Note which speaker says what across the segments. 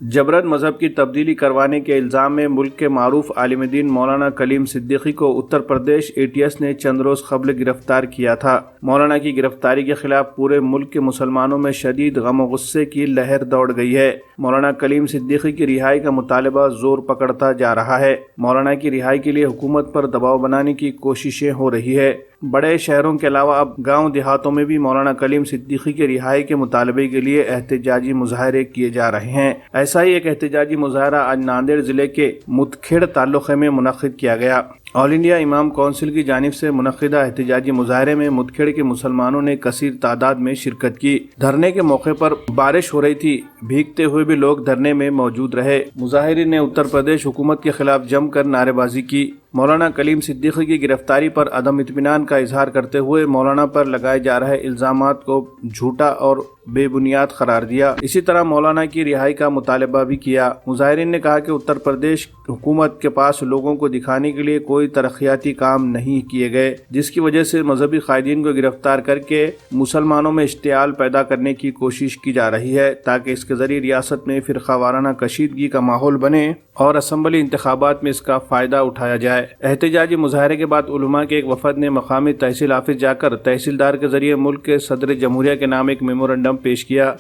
Speaker 1: جبرن مذہب کی تبدیلی کروانے کے الزام میں ملک کے معروف عالم دین مولانا کلیم صدیقی کو اتر پردیش ATS نے چند روز قبل گرفتار کیا تھا۔ مولانا کی گرفتاری کے خلاف پورے ملک کے مسلمانوں میں شدید غم و غصے کی لہر دوڑ گئی ہے۔ مولانا کلیم صدیقی کی رہائی کا مطالبہ زور پکڑتا جا رہا ہے۔ مولانا کی رہائی کے لیے حکومت پر دباؤ بنانے کی کوششیں ہو رہی ہے۔ بڑے شہروں کے علاوہ اب گاؤں دیہاتوں میں بھی مولانا کلیم صدیقی کی رہائی کے مطالبے کے لیے احتجاجی مظاہرے کیے جا رہے ہیں۔ ایسا ہی ایک احتجاجی مظاہرہ آج ناندیڑ ضلع کے مدکھیڑ تعلقے میں منعقد کیا گیا۔ آل انڈیا امام کونسل کی جانب سے منعقدہ احتجاجی مظاہرے میں مدکھیڑ کے مسلمانوں نے کثیر تعداد میں شرکت کی۔ دھرنے کے موقع پر بارش ہو رہی تھی، بھیگتے ہوئے بھی لوگ دھرنے میں موجود رہے۔ مظاہرین نے اتر پردیش حکومت کے خلاف جم کر نعرے بازی کی۔ مولانا کلیم صدیقی کی گرفتاری پر عدم اطمینان کا اظہار کرتے ہوئے مولانا پر لگائے جا رہے الزامات کو جھوٹا اور بے بنیاد قرار دیا۔ اسی طرح مولانا کی رہائی کا مطالبہ بھی کیا۔ مظاہرین نے کہا کہ اتر پردیش حکومت کے پاس لوگوں کو دکھانے کے لیے کوئی ترقیاتی کام نہیں کیے گئے، جس کی وجہ سے مذہبی قائدین کو گرفتار کر کے مسلمانوں میں اشتعال پیدا کرنے کی کوشش کی جا رہی ہے تاکہ اس کے ذریعے ریاست میں فرقہ وارانہ کشیدگی کا ماحول بنے اور اسمبلی انتخابات میں اس کا فائدہ اٹھایا جائے۔ احتجاجی مظاہرے کے بعد علماء کے ایک وفد نے مقامی تحصیل آفس جا کر تحصیلدار کے ذریعے ملک کے صدر جمہوریہ کے نام ایک میمورنڈم پیش کیا۔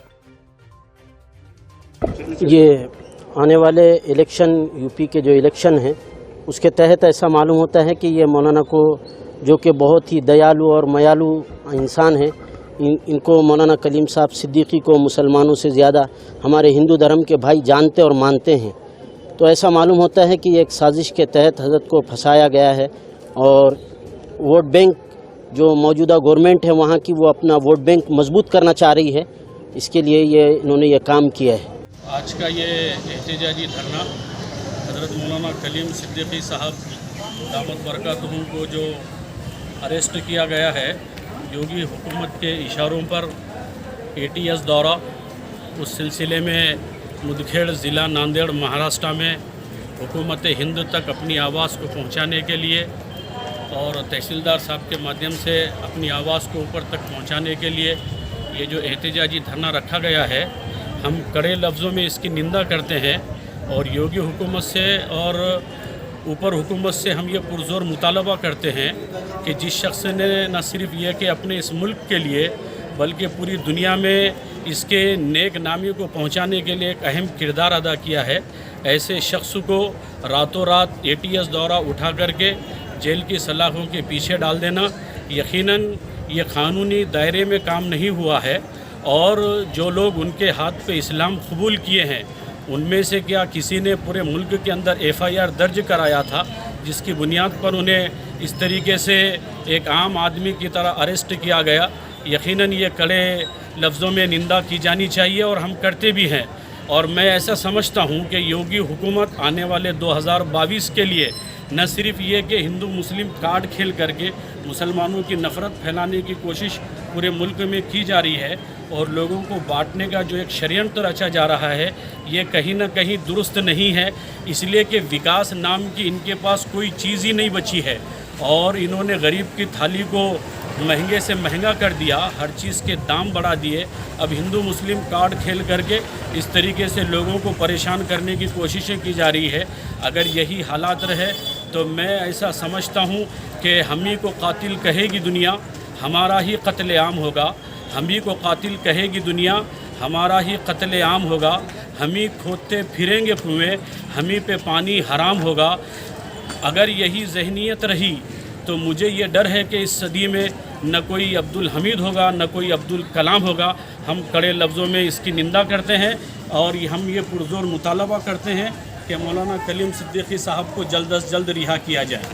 Speaker 2: یہ آنے والے الیکشن UP کے جو الیکشن ہیں اس کے تحت ایسا معلوم ہوتا ہے کہ یہ مولانا کو، جو کہ بہت ہی دیالو اور میالو انسان ہیں، ان کو مولانا کلیم صاحب صدیقی کو مسلمانوں سے زیادہ ہمارے ہندو دھرم کے بھائی جانتے اور مانتے ہیں۔ تو ایسا معلوم ہوتا ہے کہ یہ ایک سازش کے تحت حضرت کو پھنسایا گیا ہے اور ووٹ بینک جو موجودہ گورنمنٹ ہے وہاں کی، وہ اپنا ووٹ بینک مضبوط کرنا چاہ رہی ہے، اس کے لیے انہوں نے یہ کام کیا ہے۔
Speaker 3: آج کا یہ احتجاجی دھرنا حضرت مولانا کلیم صدیقی صاحب دامت برکاتہم کو جو اریسٹ کیا گیا ہے یوگی حکومت کے اشاروں پر ATS دورہ، اس سلسلے میں مدکھیڑ ضلع ناندیڑ مہاراشٹر میں حکومت ہند تک اپنی آواز کو پہنچانے کے لیے اور تحصیلدار صاحب کے مادھیم سے اپنی آواز کو اوپر تک پہنچانے کے لیے یہ جو احتجاجی دھرنا رکھا گیا ہے، ہم کڑے لفظوں میں اس کی نندا کرتے ہیں اور یوگی حکومت سے اور اوپر حکومت سے ہم یہ پرزور مطالبہ کرتے ہیں کہ جس شخص نے نہ صرف یہ کہ اپنے اس ملک کے لیے بلکہ پوری دنیا میں اس کے نیک نامی کو پہنچانے کے لیے ایک اہم کردار ادا کیا ہے، ایسے شخص کو راتوں رات ATS دورہ اٹھا کر کے جیل کی سلاخوں کے پیچھے ڈال دینا یقیناً یہ قانونی دائرے میں کام نہیں ہوا ہے۔ اور جو لوگ ان کے ہاتھ پہ اسلام قبول کیے ہیں ان میں سے کیا کسی نے پورے ملک کے اندر FIR درج کرایا تھا جس کی بنیاد پر انہیں اس طریقے سے ایک عام آدمی کی طرح اریسٹ کیا گیا؟ یقیناً یہ کڑے لفظوں میں نندا کی جانی چاہیے اور ہم کرتے بھی ہیں۔ اور میں ایسا سمجھتا ہوں کہ یوگی حکومت آنے والے 2022 کے لیے نہ صرف یہ کہ ہندو مسلم کارڈ کھیل کر کے مسلمانوں کی نفرت پھیلانے کی کوشش پورے ملک میں کی جا رہی ہے اور لوگوں کو بانٹنے کا جو ایک شریانتر رچا جا رہا ہے یہ کہیں نہ کہیں درست نہیں ہے، اس لیے کہ وکاس نام کی ان کے پاس کوئی چیز ہی نہیں بچی ہے اور انہوں نے غریب کی تھالی کو مہنگے سے مہنگا کر دیا، ہر چیز کے دام بڑھا دیے۔ اب ہندو مسلم کارڈ کھیل کر کے اس طریقے سے لوگوں کو پریشان کرنے کی کوششیں کی جا رہی ہے۔ اگر یہی حالات رہے تو میں ایسا سمجھتا ہوں کہ ہم ہی کو قاتل کہے گی دنیا، ہمارا ہی قتل عام ہوگا۔ ہم ہی کو قاتل کہے گی دنیا، ہمارا ہی قتل عام ہوگا۔ ہم ہی کھودتے پھریں گے کنویں، ہم ہی پہ پانی حرام ہوگا۔ اگر یہی ذہنیت رہی تو مجھے یہ ڈر ہے کہ اس صدی میں نہ کوئی عبدالحمید ہوگا نہ کوئی عبدالکلام ہوگا۔ ہم کڑے لفظوں میں اس کی نندا کرتے ہیں اور ہم یہ پرزور مطالبہ کرتے ہیں کہ مولانا کلیم صدیقی صاحب کو جلد از جلد رہا کیا جائے۔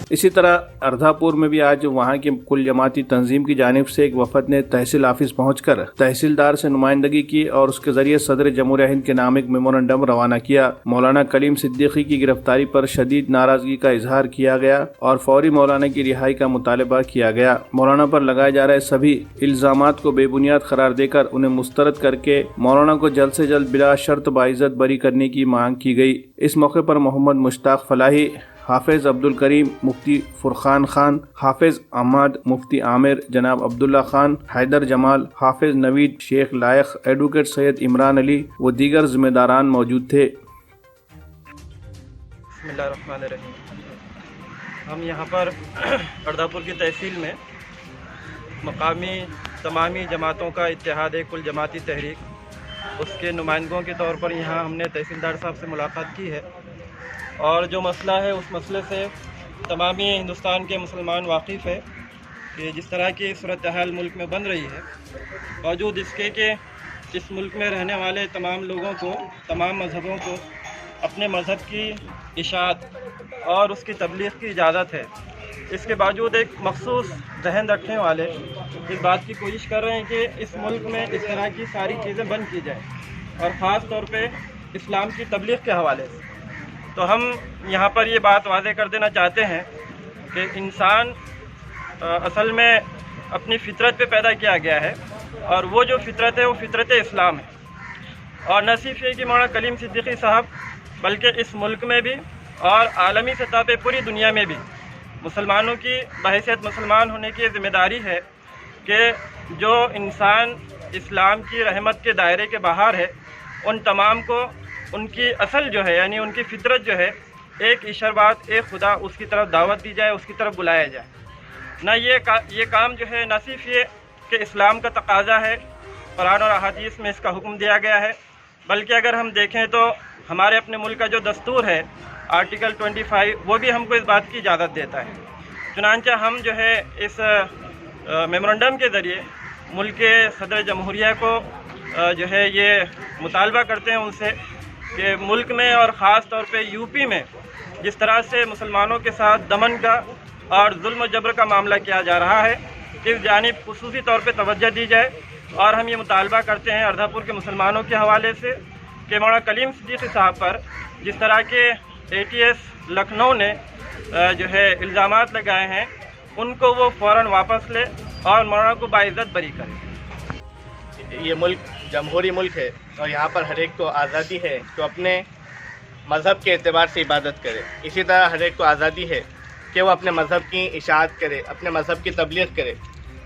Speaker 1: اسی طرح اردھا پور میں بھی آج وہاں کی کل جماعتی تنظیم کی جانب سے ایک وفد نے تحصیل آفس پہنچ کر تحصیلدار سے نمائندگی کی اور اس کے ذریعے صدر جمہوریہ ہند کے نام ایک میمورنڈم روانہ کیا۔ مولانا کلیم صدیقی کی گرفتاری پر شدید ناراضگی کا اظہار کیا گیا اور فوری مولانا کی رہائی کا مطالبہ کیا گیا۔ مولانا پر لگائے جا رہے سبھی الزامات کو بے بنیاد قرار دے کر انہیں مسترد کر کے مولانا کو جلد سے جلد بلا شرط باعزت بری کرنے کی مانگ کی گئی۔ اس موقع پر محمد مشتاق فلاحی، حافظ عبدالکریم مفتی فرقان خان، حافظ احمد مفتی عامر، جناب عبداللہ خان، حیدر جمال، حافظ نوید، شیخ لائق، ایڈوکیٹ سید عمران علی و دیگر ذمہ داران موجود تھے۔
Speaker 4: بسم اللہ الرحمن الرحیم۔ ہم یہاں پر ارداپور کی تحصیل میں مقامی تمامی جماعتوں کا اتحاد کل جماعتی تحریک، اس کے نمائندوں کے طور پر یہاں ہم نے تحصیلدار صاحب سے ملاقات کی ہے، اور جو مسئلہ ہے اس مسئلے سے تمامی ہندوستان کے مسلمان واقف ہے کہ جس طرح کی صورتحال ملک میں بن رہی ہے، باوجود اس کے کہ اس ملک میں رہنے والے تمام لوگوں کو، تمام مذہبوں کو اپنے مذہب کی اشاعت اور اس کی تبلیغ کی اجازت ہے، اس کے باوجود ایک مخصوص ذہن رکھنے والے اس بات کی کوشش کر رہے ہیں کہ اس ملک میں اس طرح کی ساری چیزیں بند کی جائیں، اور خاص طور پہ اسلام کی تبلیغ کے حوالے سے۔ تو ہم یہاں پر یہ بات واضح کر دینا چاہتے ہیں کہ انسان اصل میں اپنی فطرت پہ پیدا کیا گیا ہے، اور وہ جو فطرت ہے وہ فطرت اسلام ہے، اور نہ صرف یہ کہ مولانا کلیم صدیقی صاحب بلکہ اس ملک میں بھی اور عالمی سطح پہ پوری دنیا میں بھی مسلمانوں کی بحیثیت مسلمان ہونے کی ذمہ داری ہے کہ جو انسان اسلام کی رحمت کے دائرے کے باہر ہے، ان تمام کو ان کی اصل جو ہے یعنی ان کی فطرت جو ہے، ایک ایشور بات، ایک خدا، اس کی طرف دعوت دی جائے، اس کی طرف بلایا جائے۔ نہ یہ کام جو ہے نہ صرف یہ کہ اسلام کا تقاضا ہے، قرآن اور احادیث میں اس کا حکم دیا گیا ہے، بلکہ اگر ہم دیکھیں تو ہمارے اپنے ملک کا جو دستور ہے آرٹیکل 25 وہ بھی ہم کو اس بات کی اجازت دیتا ہے۔ چنانچہ ہم جو ہے اس میمورنڈم کے ذریعے ملک کے صدر جمہوریہ کو جو ہے یہ مطالبہ کرتے ہیں ان سے کہ ملک میں اور خاص طور پہ یو پی میں جس طرح سے مسلمانوں کے ساتھ دمن کا اور ظلم و جبر کا معاملہ کیا جا رہا ہے، اس جانب خصوصی طور پہ توجہ دی جائے، اور ہم یہ مطالبہ کرتے ہیں ارداپور کے مسلمانوں کے حوالے سے کہ مولانا کلیم صدیقی صاحب پر جس طرح کے ATS لکھنؤ نے جو ہے الزامات لگائے ہیں، ان کو وہ فوراً واپس لے اور مولانا کو باعزت بری کرے۔
Speaker 5: یہ ملک جمہوری ملک ہے، اور یہاں پر ہر ایک کو آزادی ہے کہ اپنے مذہب کے اعتبار سے عبادت کرے۔ اسی طرح ہر ایک کو آزادی ہے کہ وہ اپنے مذہب کی اشاعت کرے، اپنے مذہب کی تبلیغ کرے۔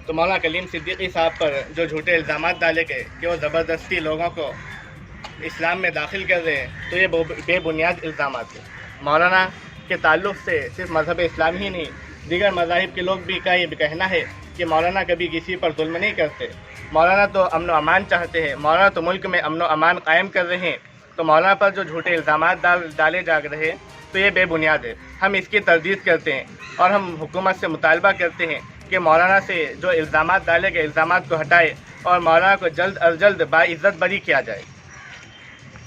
Speaker 5: تو مولانا کلیم صدیقی صاحب پر جو جھوٹے الزامات ڈالے گئے کہ وہ زبردستی لوگوں کو اسلام میں داخل کر رہے ہیں، تو یہ بے بنیاد الزامات ہیں۔ مولانا کے تعلق سے صرف مذہب اسلام ہی نہیں، دیگر مذاہب کے لوگ بھی کا یہ کہنا ہے کہ مولانا کبھی کسی پر ظلم نہیں کرتے، مولانا تو امن و امان چاہتے ہیں، مولانا تو ملک میں امن و امان قائم کر رہے ہیں۔ تو مولانا پر جو جھوٹے الزامات ڈالے جا رہے ہیں تو یہ بے بنیاد ہے۔ ہم اس کی تردید کرتے ہیں، اور ہم حکومت سے مطالبہ کرتے ہیں کہ مولانا سے جو الزامات ڈالے گئے الزامات کو ہٹائے، اور مولانا کو جلد از جلد باعزت بری کیا جائے۔